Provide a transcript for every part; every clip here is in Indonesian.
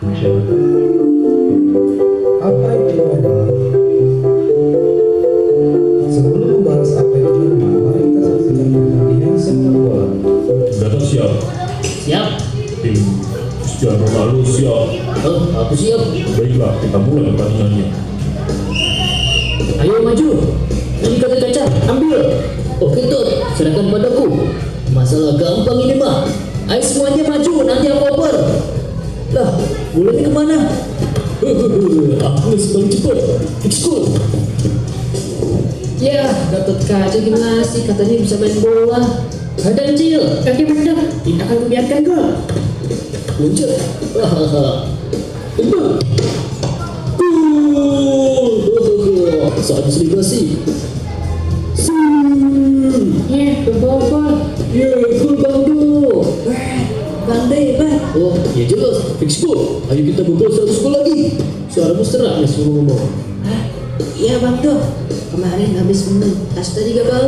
masyarakat. Apa itu norma? Sebelum membahas apa itu norma, mari kita saksikan pertandingan sepak bola. Sudah siap. Siap. Tim Cristiano Ronaldo siap. Aku siap. Baiklah, kita mulai pertandingannya. Ayo maju. Ini kaki kaca, ambil. Oke Tot, serahkan padaku. Masalah gampang ini mah. Ayo semuanya maju, nanti aku oper. Lah, bolanya kemana? Aku paling cepat. Fixku. Ya, Gatot Kaca gimana sih? Katanya bisa main bola. Badan kecil, kaki pendek, tidak akan kubiarkan gol. Luncur. Tembak. Saat selebrasi. Gol. Gol Bangdo. Pandai, Bang. Oh, ya jelas. Fix gol. Ayo kita bobol 100 gol lagi. Suaramu serak nih semua ngomong. Hah? Iya, Bangdo. Kemarin habis menang. Tadi gagal.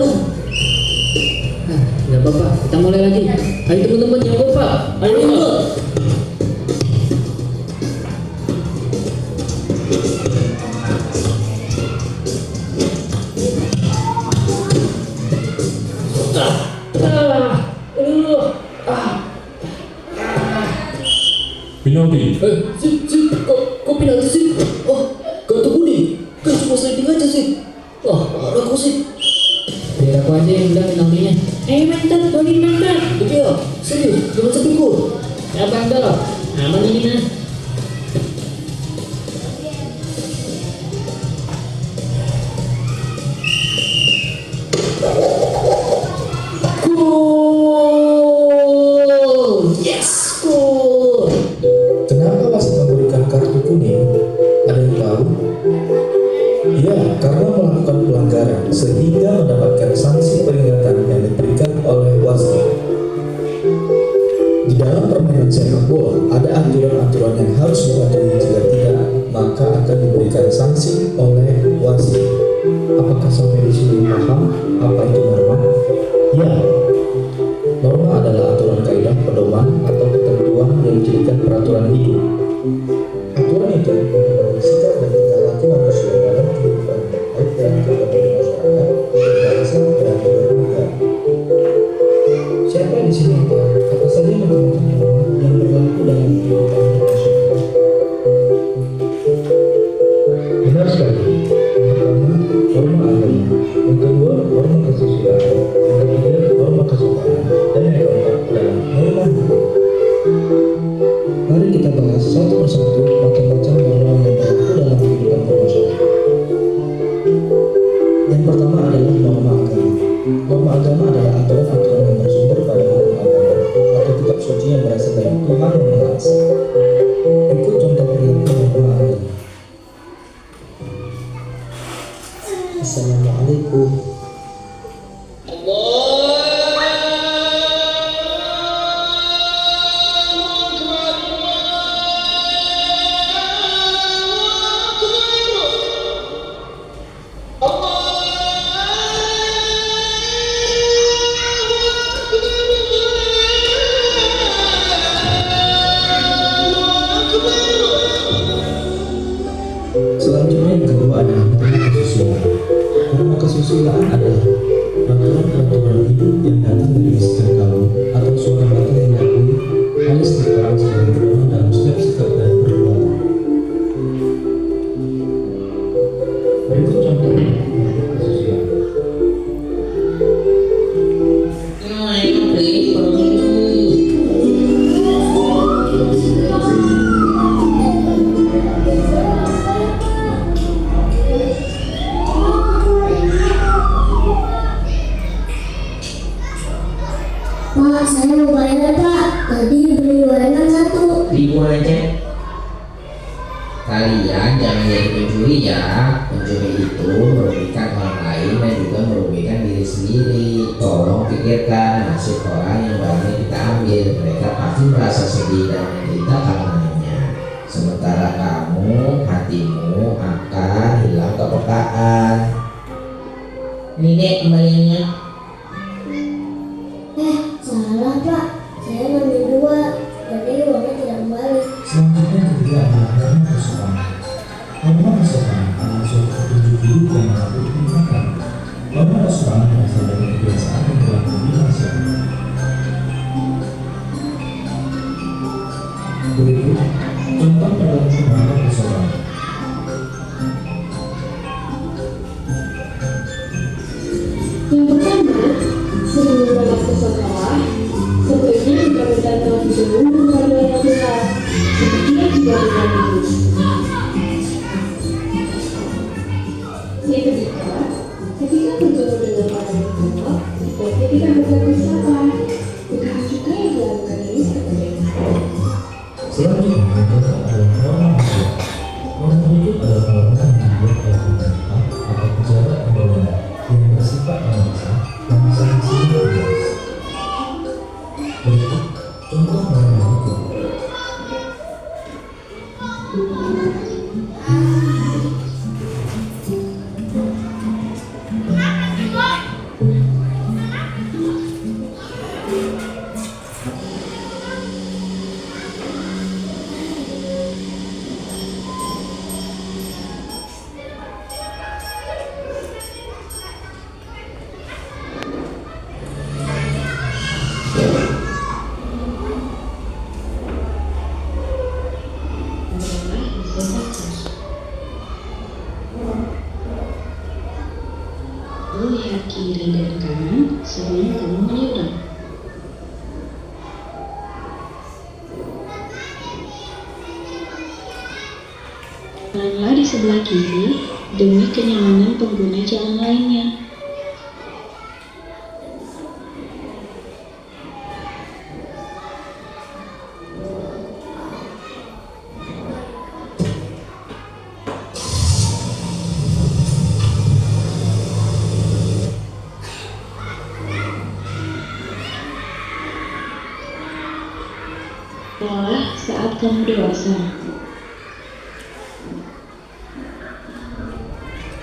Nah, nggak apa-apa. Kita mulai lagi. Ayo teman-teman yang kompak. Ayo gol. Penalti. Kok penalti sih? Oh, kartu kuning. Kan cuma sliding aja sih. Wah, parah kok sih. Biar aku aja yang bilang penaltinya. Mantan, golin mantan. Betul, serius, jangan sepikul. Ya Bang Dol, aman ini nah. Gol! Yes, gol! Kenapa wasit memberikan kartu kuning? Ada yang tahu? Ya, karena melakukan pelanggaran sehingga mendapatkan sanksi peringatan yang diberikan oleh wasit. Di dalam permainan sepak bola ada aturan-aturan yang harus dipatuhi, jika tidak maka akan diberikan sanksi oleh wasit. Apakah sampai di sini paham apa itu norma? Ya, norma adalah aturan kaidah pedoman atau ketentuan yang dijadikan peraturan hidup. Aturan itu mempengaruhi sikap dan tingkah laku manusia dalam kehidupan, baik dalam kehidupan masyarakat, berbangsa, dan bernegara. Siapa di sini yang tahu apa saja macam-macam norma yang berlaku dalam kehidupan masyarakat? Benar sekali. Yang pertama, norma agama. Yang kedua, norma kesusilaan. Yang ketiga, norma kesukaan. Dan yang keempat adalah norma hukum. Mari kita bahas satu persatu macam-macam norma yang berlaku dalam kehidupan bermasyarakat. Yang pertama adalah norma agama. Norma agama adalah aturan-aturan yang bersumber pada hukum agama atau kitab suci yang berasal dari Tuhan yang Maha Esa. Berikut contoh perilaku norma agama. Assalamualaikum. Selanjutnya yang kedua adalah norma kesusilaan. Norma kesusilaan adalah peraturan-peraturan hidup yang datang dari bisikan kalung atau suara batin yang diakui oleh setiap orang sebagai pedoman dalam setiap sikap dan perbuatan. Berikut contoh norma kesusilaan. Pak, saya mau bayar Pak. Tadi beli gorengan 1. Ribu aja. Kalian jangan jadi pencuri ya. Pencuri itu merugikan orang lain dan juga merugikan diri sendiri. Tolong pikirkan nasib orang yang barangnya kita ambil. Mereka pasti merasa sedih dan menderita karenanya. Sementara kamu, hatimu akan hilang kepekaan. Ini dek kembaliannya. Salah Pak, saya ngambil 2, jadi uangnya tidak kembali. Selanjutnya yang ketiga seluruh keluarga yang besar. Demikian juga dengan ibu. Itu juga, ketika bertemu dengan orang yang tua, sebaiknya kita berganti sapa. Begitu juga yang dilakukan ini kepada ibu. Selanjutnya adalah orang tua. Orang itu adalah orang yang dibuat oleh pemerintah atau pejabat pembangunan yang bersifat mendesak dan sanksi luas. Berikut contoh orang itu. Lihat kiri dan kanan sebelum kamu menyeberang. Jalanlah di sebelah kiri demi kenyamanan pengguna jalan lainnya. Malah saat kamu dewasa.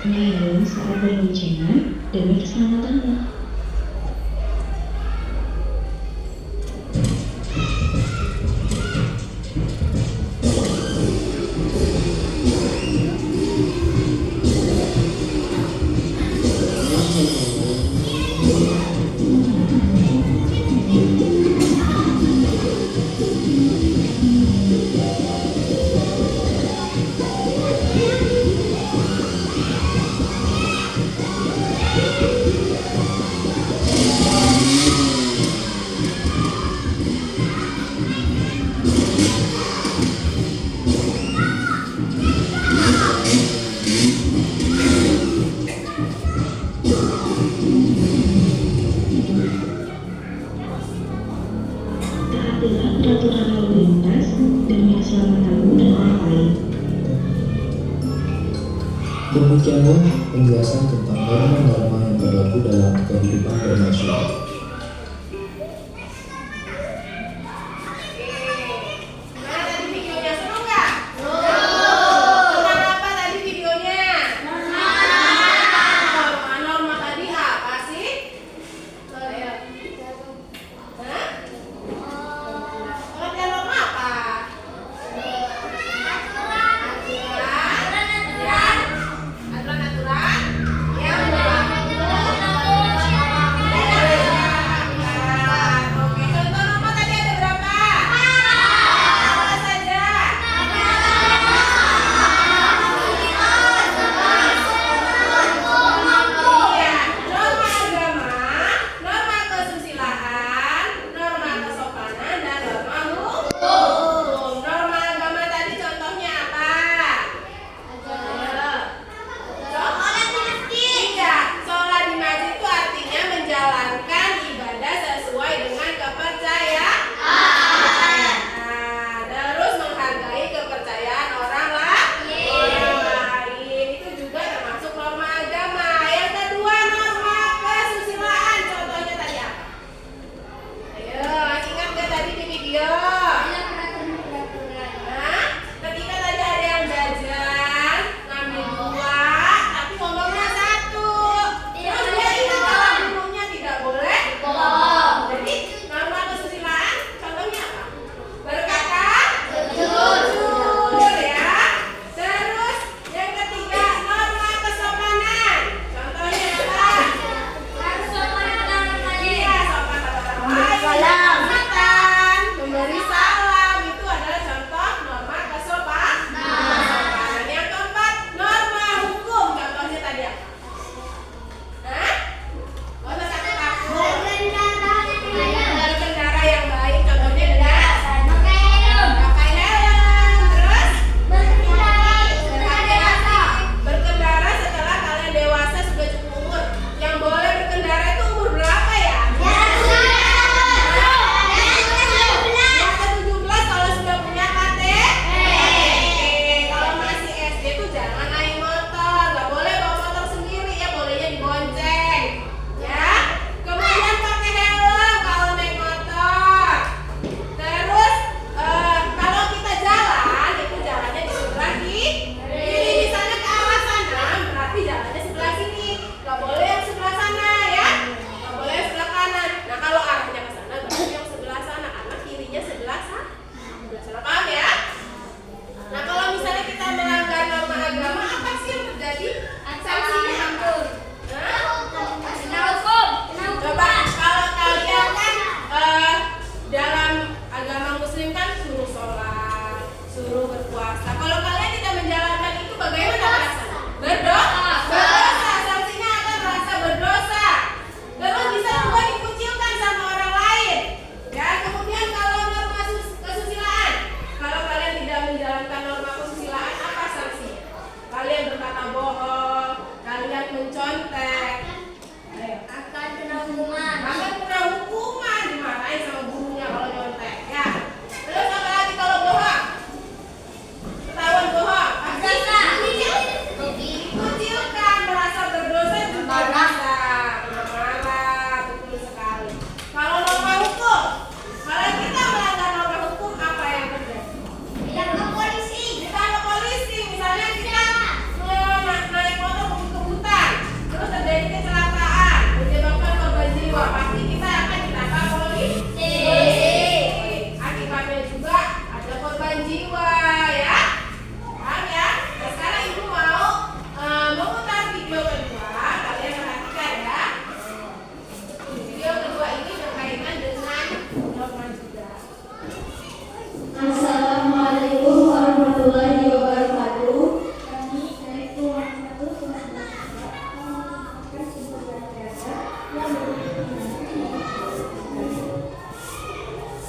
Mengayomi saat berboncengan demi keselamatanmu. Taatilah peraturan lalu lintas demi keselamatanmu dan orang lain. Demikianlah penjelasan tentang norma-norma yang berlaku dalam kehidupan bermasyarakat.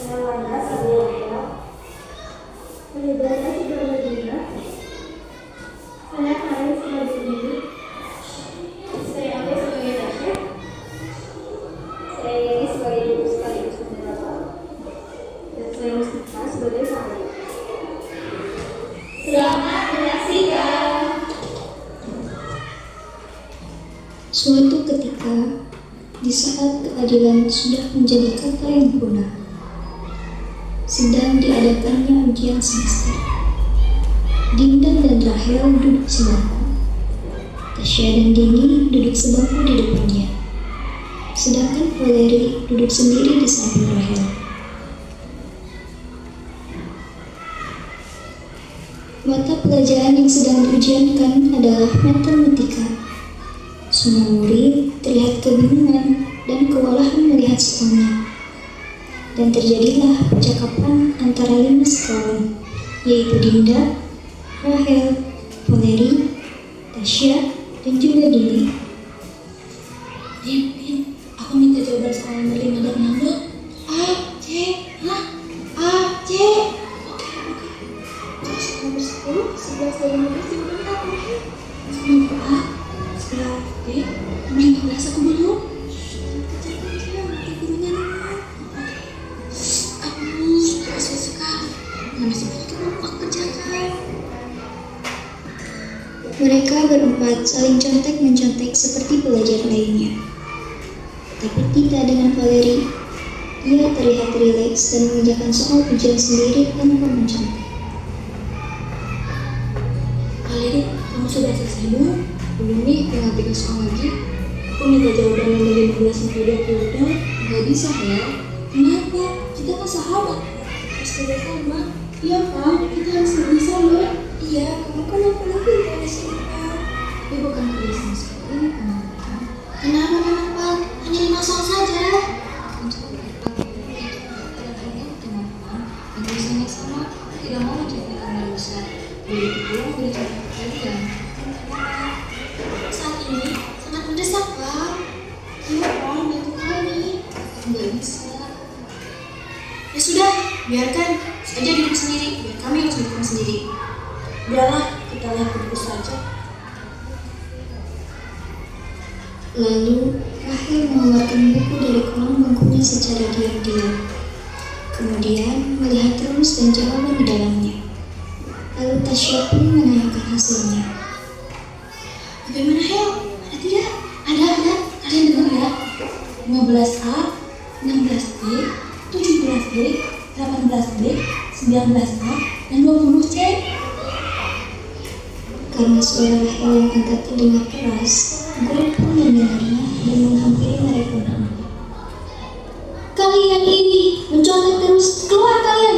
Saya Wanda Sabianto. Pendidikan sudah berguna. Saya Karin sebagai Dini. Saya Ade sebagai Tasya. Saya Yeni sebagai ibu sekaligus pendapat. Dan saya Mustafa sebagai suami. Selamat menyaksikan. Suatu ketika, di saat keadilan sudah menjadi kata yang punah, sedang diadakannya ujian semester. Dinda dan Rahel duduk sebangku. Tasya dan Dini duduk sebangku di depannya. Sedangkan Valeri duduk sendiri di samping Rahel. Mata pelajaran yang sedang diujiankan adalah matematika. Semua murid terlihat kebingungan dan kewalahan melihat soalnya. Dan terjadilah percakapan antara 5 sekawan, yaitu Dinda, Rahel, Valeri, Tasya, dan juga Dini. Din, aku minta jawaban soal nomor 5 dan 6. A, C, A, C. Terus nomor 10, 11 dan 15 diulang aku. Nomor A, 11, D, 15 aku belum. Nanti gurunya dengar. Aduh, susah sekali. Masih banyak kelompok kerjakan. Mereka berempat saling contek-mencontek seperti pelajar lainnya. Tapi tidak dengan Valeri. Ia terlihat rileks dan mengerjakan soal ujian sendiri tanpa mencontek. Valeri, kamu sudah selesai belum? Belum nih, tinggal 3 soal lagi. Aku minta jawaban nomor 15 sampai 20 dong. Gak bisa ya? Kenapa? Kita kan sahabat. Harus kerja sama. Iya Pak, kita harus bisa loh. Iya, kamu kan yang paling pintar di sini Pak. Tapi bukan kerja sama seperti ini kenapa? Kenapa memang Pak? Hanya 5 soal saja. Kalau misalnya sama, tidak mau menjadi karena besar. Begitu pula boleh contoh kalian. Saat ini sangat mendesak Pak. Iya Pak, bantu kami. Nggak bisa. Ya sudah, biarkan saja diri sendiri. Biar kami harus berjuang sendiri. Udahlah, kita lihat buku saja. Lalu Rahel mengeluarkan buku dari kolong bangkunya secara diam-diam. Kemudian melihat rumus dan jawaban di dalamnya. Lalu Tasya pun menanyakan hasilnya. Bagaimana Hel? Ada tidak? Ada. Kalian dengar ya? 15A, 16B, 17B, 18B, 19A, dan 20C. Karena suara Rahel yang agak terdengar keras, guru pun mendengarnya dan menghampiri mereka. Kalian ini mencontek terus, keluar kalian!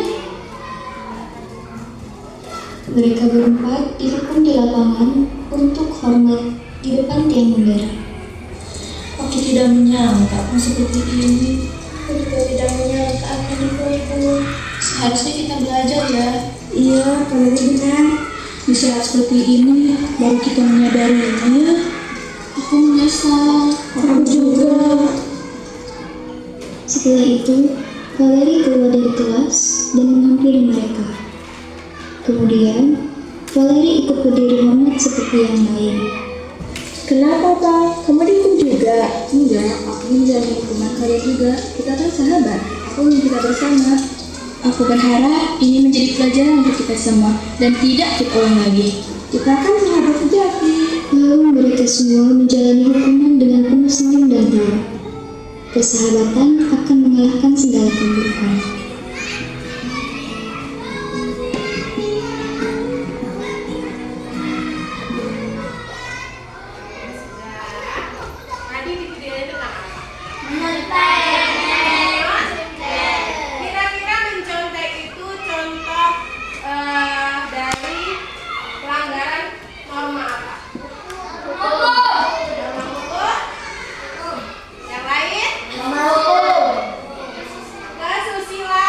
Mereka berempat dihukum di lapangan untuk hormat di depan tiang bendera. Aku tidak menyangka akan seperti ini. Aku juga tidak menyangka akan dipukul. Seharusnya kita belajar ya. Iya, kalau benar. Di saat seperti ini, baru kita menyadarinya. Aku menyesal. Aku juga. Setelah itu, Valeri keluar dari kelas dan menghampiri mereka. Kemudian, Valeri ikut berdiri hormat seperti yang lain. Kenapa Pak? Kamu dihukum juga? Enggak, aku menjalani hukuman kalian juga. Kita kan sahabat. Aku ingin kita bersama. Aku berharap ini menjadi pelajaran untuk kita semua dan tidak terulang lagi. Kita kan sahabat sejati. Lalu mereka semua menjalani hukuman dengan penuh senyum dan tawa. Persahabatan akan mengalahkan segala keburukan. Kira-kira mencontek itu contoh dari pelanggaran norma apa? Norma hukum? Yang lain? Norma hukum. Kesusila.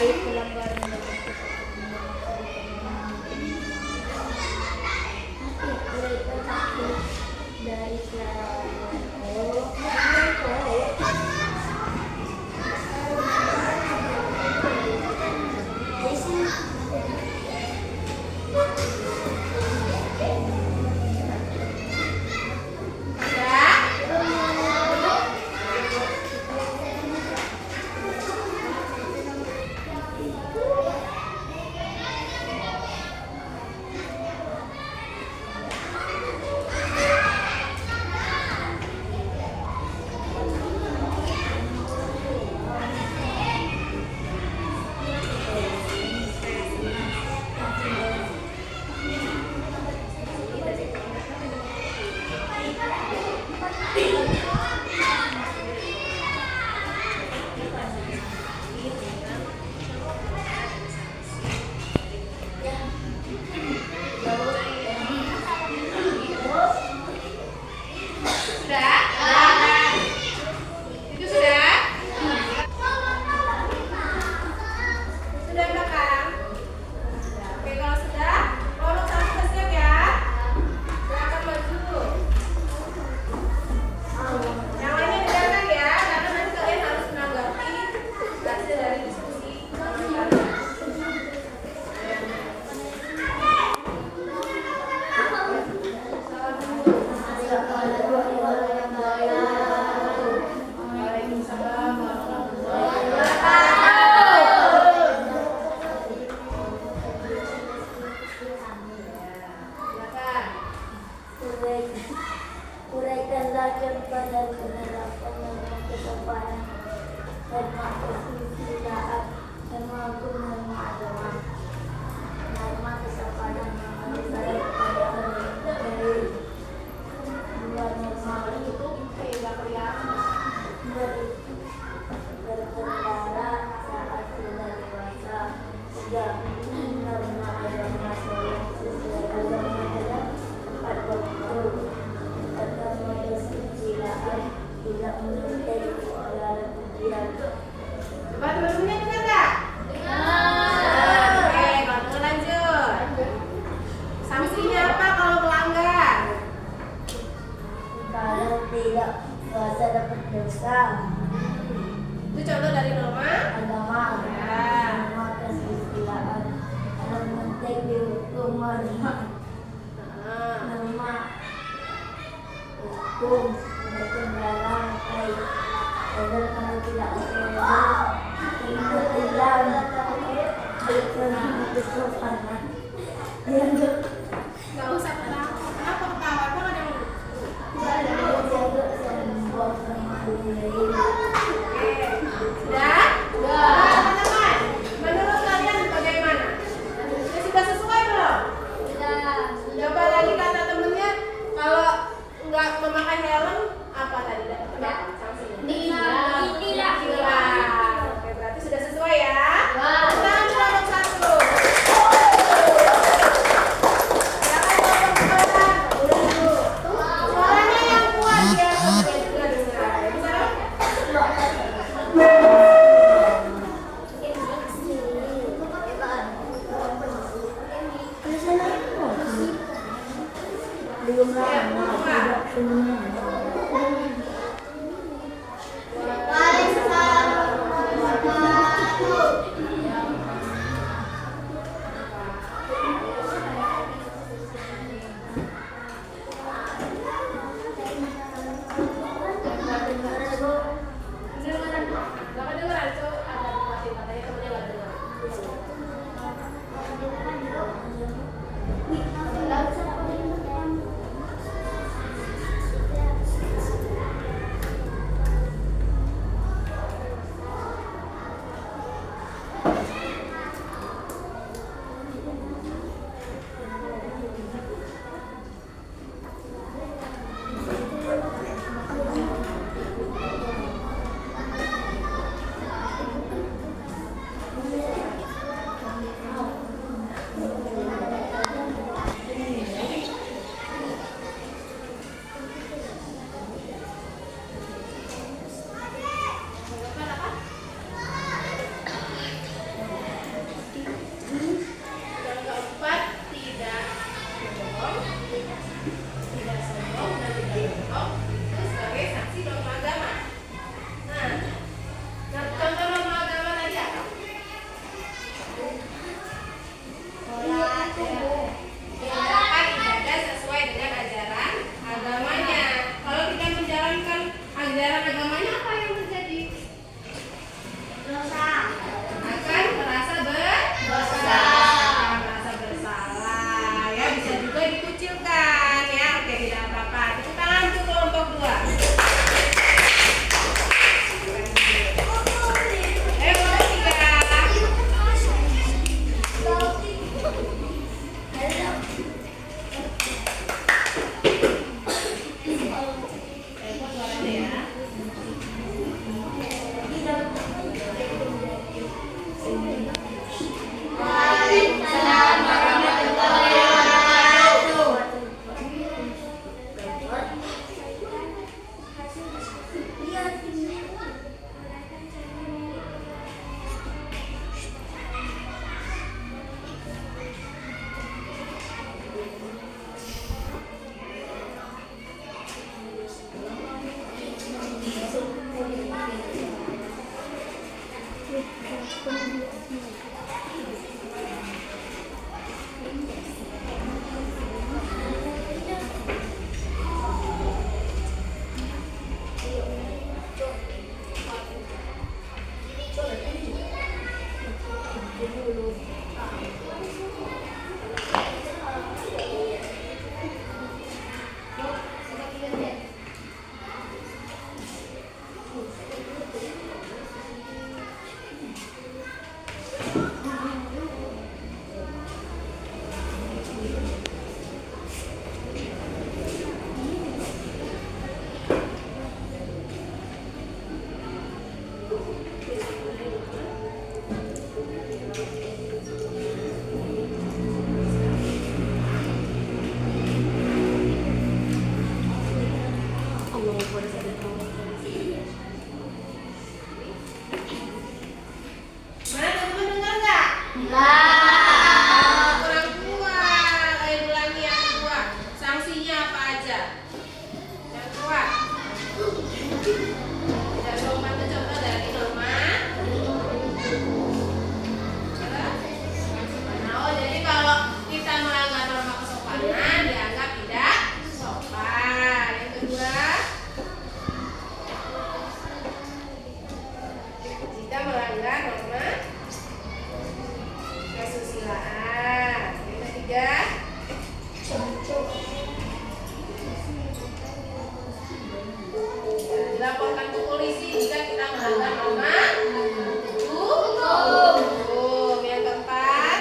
dari pelanggaran uraikanlah kepada penerapan dan kesopanan dan kesusilaan dan kemuliaan norma kesopanan dari dua norma itu berkendara saat sudah dewasa tiga norma agama sesuai agama dan empat waktu agama kesusilaan tidak menyukai oleh ujian. Teman-temannya dengar nggak? Dengar. Oke, kalau dengar lanjut. Sanksi dosa. Itu contoh dari norma Agama. ya. Norma kesusilaan. Anak mentek dihukum norma. Norma hukum berkendaraan baik. Agar kamu tidak terlibat ikut Islam. Berkenaan kesopanan. Gak usah ketawa. Kenapa ketawa? Emang ada yang sudah? Teman-teman, menurut kalian bagaimana? Sudah sesuai belum? Coba lagi kata temennya, kalau nggak memakai helm apa tadi? Sanksinya? Tilang. Oke, berarti sudah sesuai ya? Tangan kelompok 1. Suaranya yang kuat ya, juga dengar. Bisa? Belum lama tidak punya. Sanksinya apa aja? Yang kuat. polisi jika kita melanggar norma hukum. Yang keempat,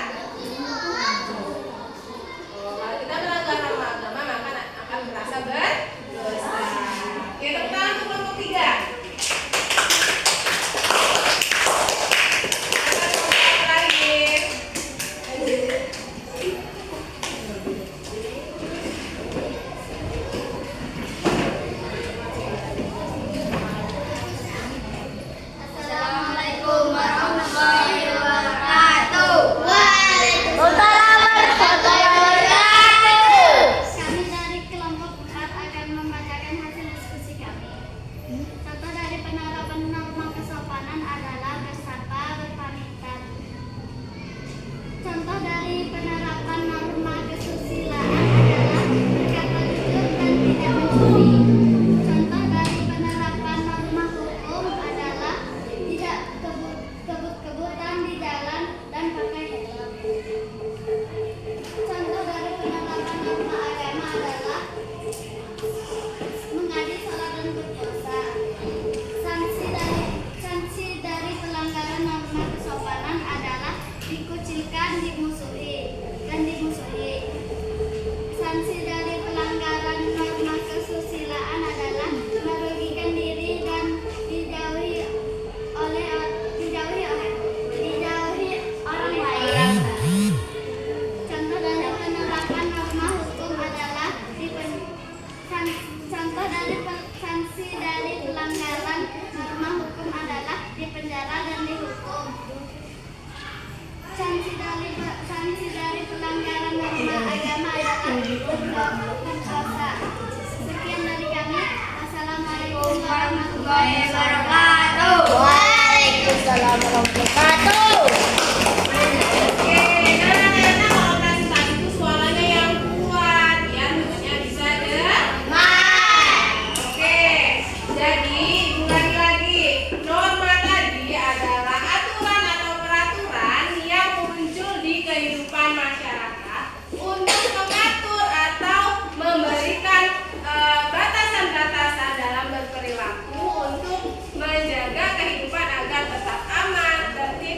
kalau kita melanggar norma agama maka akan merasa berdosa. Oke, tepuk tangan untuk kelompok 3. Batasan-batasan dalam berperilaku untuk menjaga kehidupan agar tetap aman, tertib,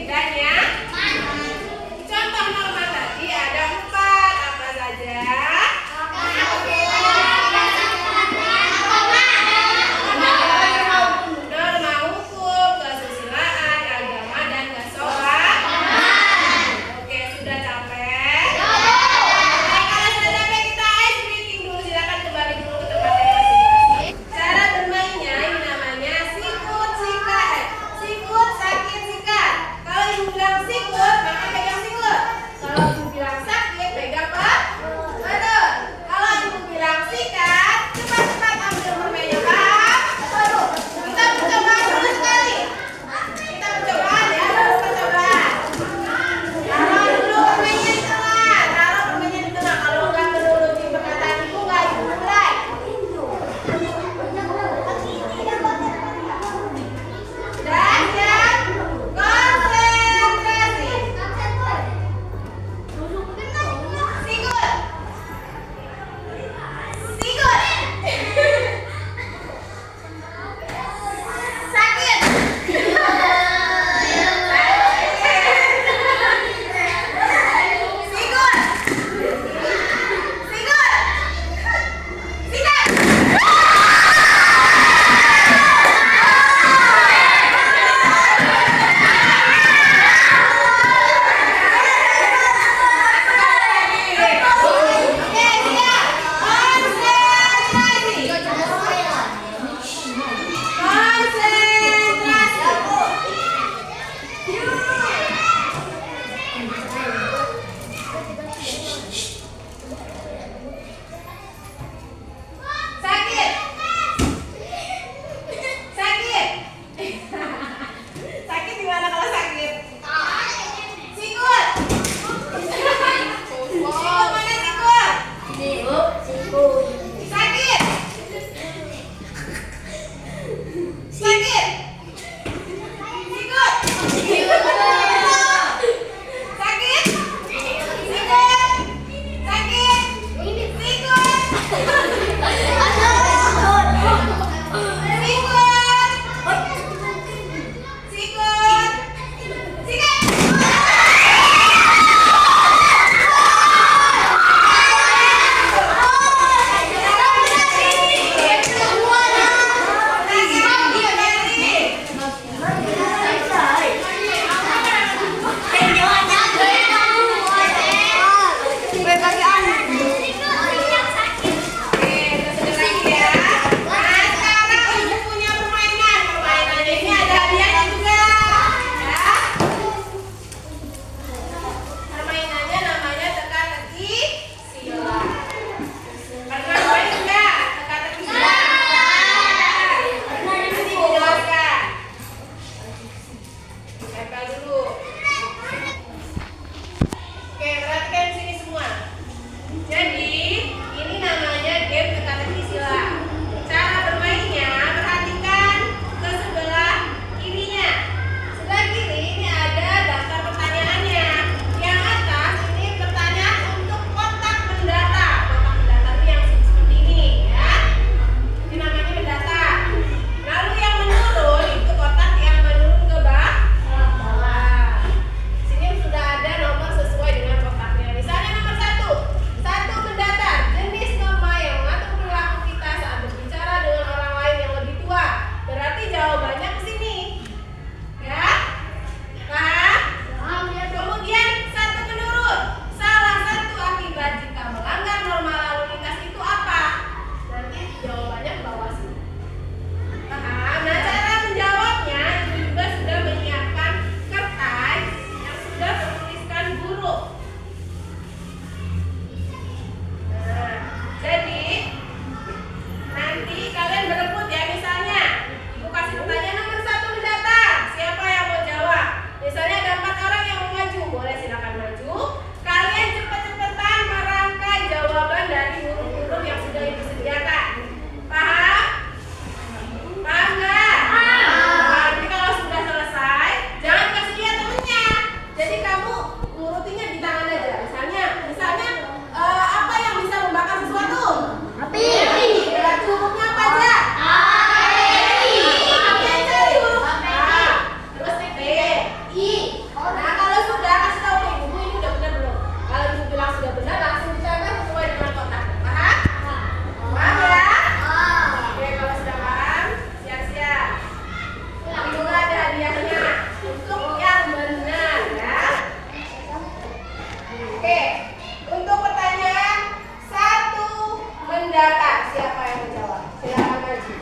data. Siapa yang menjawab? Silakan maju.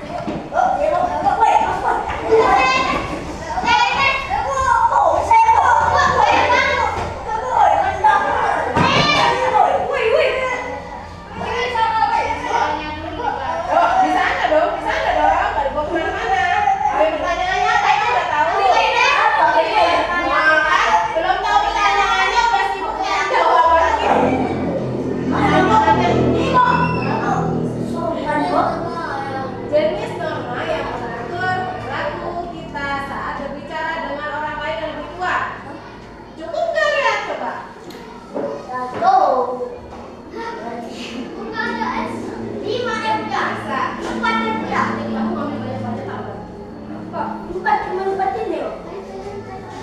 Jenis norma yang mengatur perilaku kita saat berbicara dengan orang lain yang lebih tua. Cukup nggak lihat coba?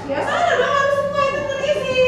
Ya sana dong harus semua itu terisi.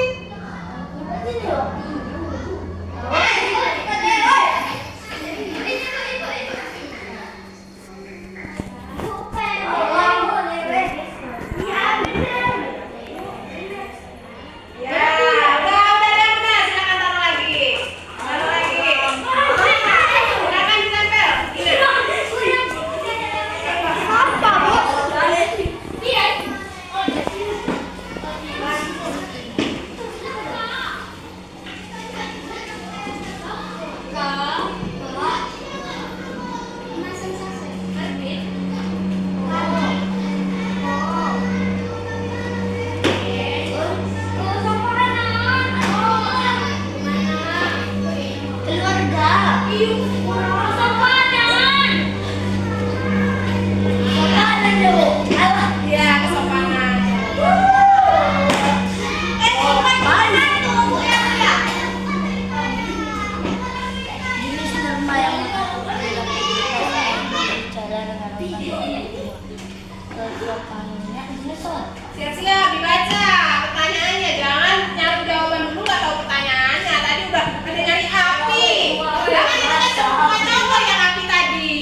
Siap-siap dibaca pertanyaannya, jangan nyari jawaban dulu nggak tahu pertanyaannya. Tadi udah ada nyari api. Jangan itu kan semua contoh yang api tadi.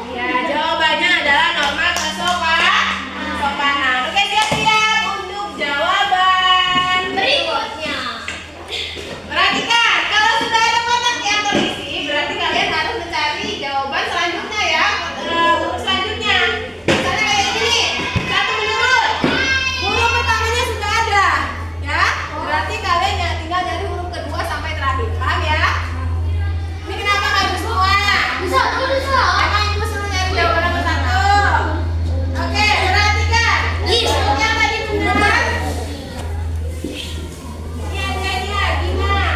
Ya, jawabannya adalah norma kesopanan. Oke, siap-siap untuk jawaban berikutnya. Perhatikan, kalau sudah ada kotak yang terisi, berarti kalian harus mencari jawaban selanjutnya ya. Huruf selanjutnya. Misalnya kayak gini, satu menurut. Huruf pertamanya sudah ada, ya. Berarti kalian tinggal dari huruf kedua sampai terakhir. Paham ya? Ini kenapa nggak bisa semua? Bisa. Emang ibu suruh nyari jawaban nomor satu. Oke, perhatikan. Yang tadi benar. Yang jadi gimana?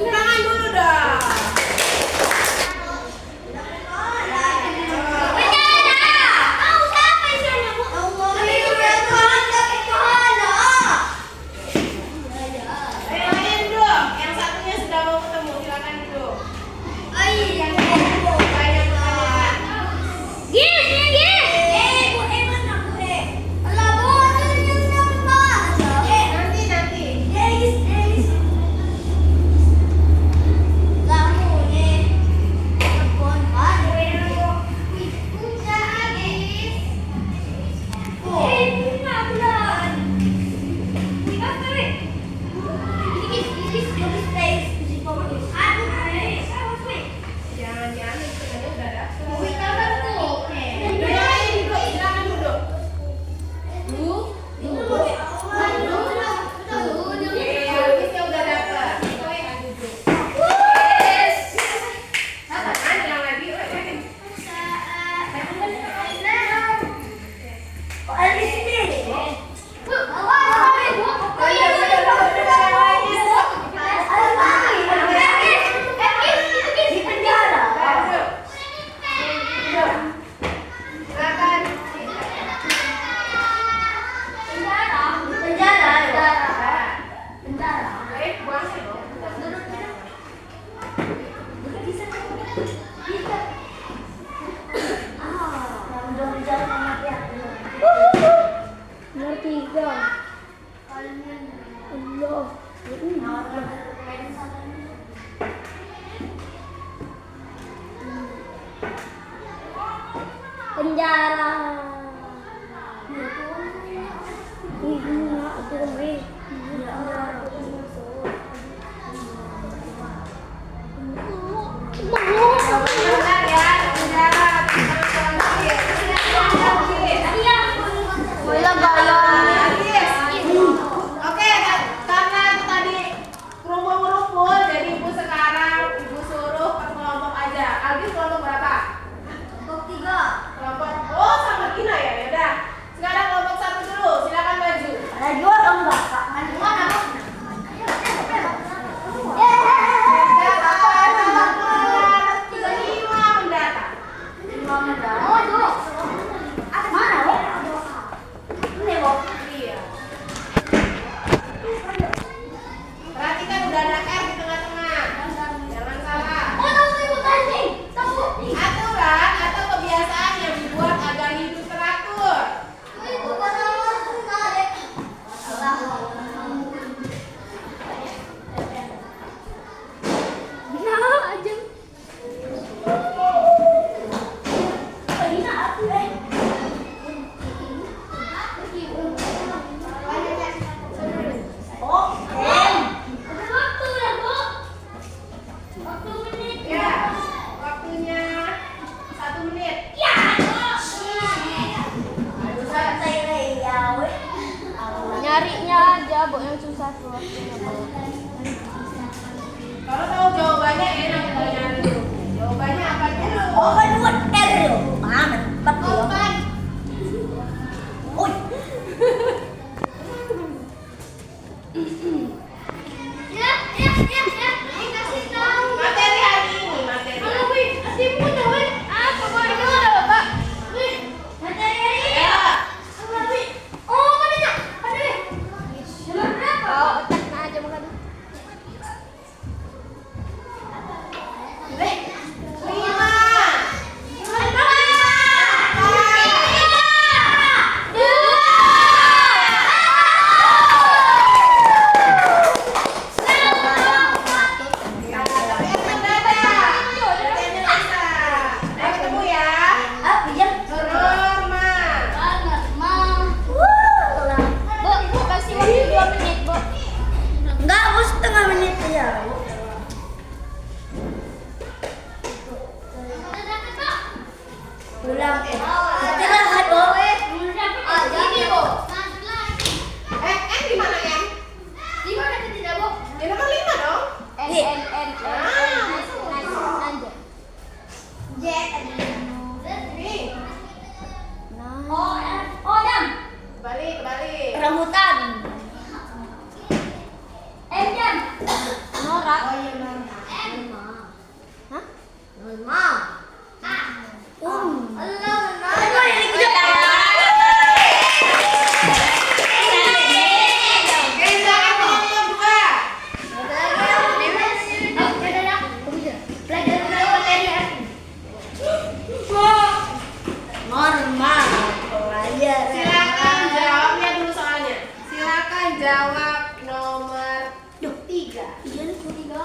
Tangan dulu dong. Yang duduk, yang satunya sudah mau ketemu, silakan duduk. Yang duduk, banyak pertanyaan. Nanti. penjara. Aku beri. Benar ya, penjara. Oke, karena tadi kerumpul-kerumpul, jadi ibu sekarang ibu suruh per kelompok aja. Aldi kelompok berapa? Kelompok 3. Kelompok, oh sama Gina ya, yaudah. Sekarang kelompok 1 dulu, silakan maju. Ada 2 atau enggak? Kak, mana? Perhatikan udah ada R di tengah-tengah. Jangan salah. Aturan atau kebiasaan yang dibuat agar hidup teratur. Ya, waktunya 1 menit. Nyarinya aja, Bu, yang susah tuh. Kalau tahu jawabannya enak tinggal nyari dulu. Jawabannya apa dulu? Materi hari ini, materi. Ya. Lima. Enggak, aku setengah menit aja. Pulang. Istirahat, Bu. Di mana M? Di nomor 5 dong. Nih, balik. Rambutan. Norak. Normal. Pelajar. Silakan jawabnya dulu soalnya. Silakan jawab nomor 3. Iya, 3.